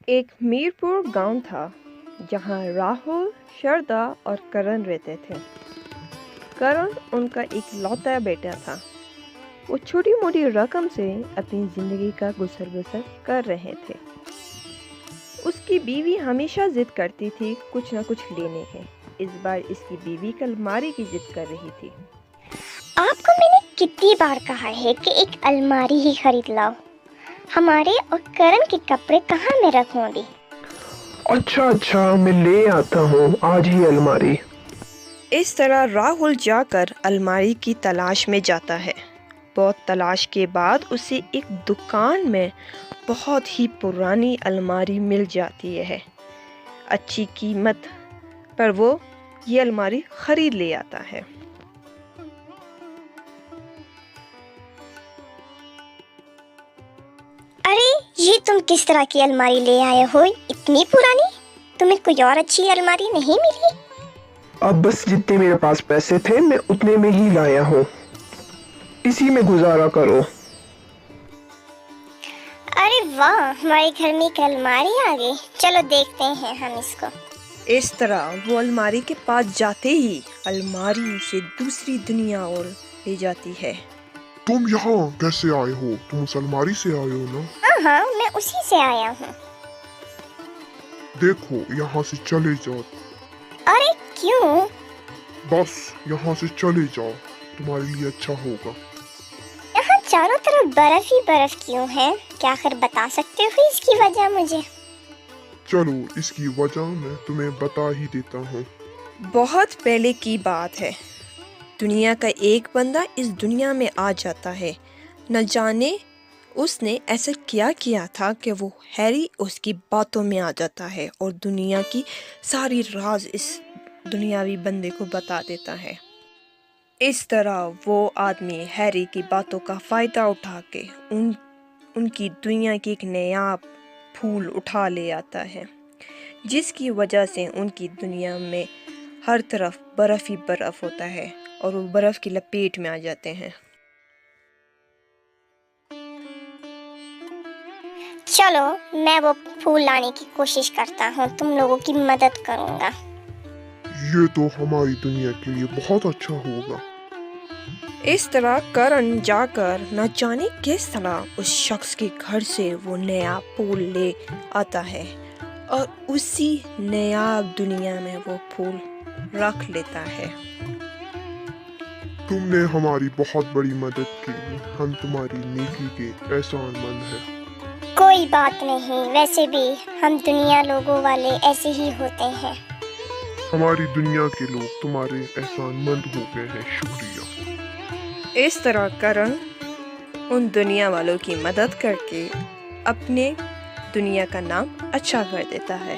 एक मीरपुर गांव था जहां राहुल, श्रद्धा और करण रहते थे। करण उनका इकलौता बेटा था। वो छोटी मोटी रकम से अपनी जिंदगी का गुजर बसर कर रहे थे। उसकी बीवी हमेशा जिद करती थी कुछ न कुछ लेने के। इस बार इसकी बीवी अलमारी की जिद कर रही थी। आपको मैंने कितनी बार कहा है कि एक अलमारी ही खरीद लाओ। हमारे और करण के कपड़े कहाँ मैं रखूंगी? अच्छा मैं ले आता हूँ आज ही अलमारी। इस तरह राहुल जाकर अलमारी की तलाश में जाता है। बहुत तलाश के बाद उसे एक दुकान में बहुत ही पुरानी अलमारी मिल जाती है। अच्छी कीमत पर वो ये अलमारी खरीद ले आता है। अरे ये तुम किस तरह की अलमारी ले आए हो? इतनी पुरानी? तुम्हें कोई और अच्छी अलमारी नहीं मिली? अब बस जितने मेरे पास पैसे थे मैं उतने में ही लाया हूँ, इसी में गुजारा करो। अरे वाह, हमारे घर में एक अलमारी आ गई। चलो देखते हैं हम इसको। इस तरह वो अलमारी के पास जाते ही अलमारी से दूसरी दुनिया और ले जाती है। तुम यहाँ कैसे आए हो? तुम उस अलमारी से आए हो ना? हाँ, मैं उसी से आया हूँ। देखो यहाँ से चले जाओ। अरे क्यों? बस यहाँ से चले जाओ, तुम्हारे लिए अच्छा होगा। यहाँ चारों तरफ बर्फ ही बर्फ क्यों है? क्या कर बता सकते हो इसकी वजह मुझे? चलो इसकी वजह मैं तुम्हें बता ही देता हूँ। बहुत पहले की बात है। दुनिया का एक बंदा इस दुनिया में आ जाता है। न जाने उसने ऐसा क्या किया था कि वो हैरी उसकी बातों में आ जाता है और दुनिया की सारी राज इस दुनियावी बंदे को बता देता है। इस तरह वो आदमी हैरी की बातों का फ़ायदा उठा के उनकी दुनिया की एक नया फूल उठा ले आता है, जिसकी वजह से उनकी दुनिया में हर तरफ बर्फ़ ही बर्फ़ होता है और वो बर्फ़ की लपेट में आ जाते हैं। चलो मैं वो फूल लाने की कोशिश करता हूँ, तुम लोगों की मदद करूँगा। ये तो हमारी दुनिया के लिए बहुत अच्छा होगा। इस तरह करण जाकर न जाने किस तरह उस शख्स के घर से वो नया फूल ले आता है और उसी नया दुनिया में वो फूल रख लेता है। तुमने हमारी बहुत बड़ी मदद की, हम तुम्हारी नेकी के एहसानमंद हैं। कोई बात नहीं, वैसे भी हम दुनिया लोगों वाले ऐसे ही होते हैं। हमारी दुनिया के लोग तुम्हारे एहसानमंद हो गए हैं, शुक्रिया। इस तरह करण उन दुनिया वालों की मदद करके अपने दुनिया का नाम अच्छा कर देता है।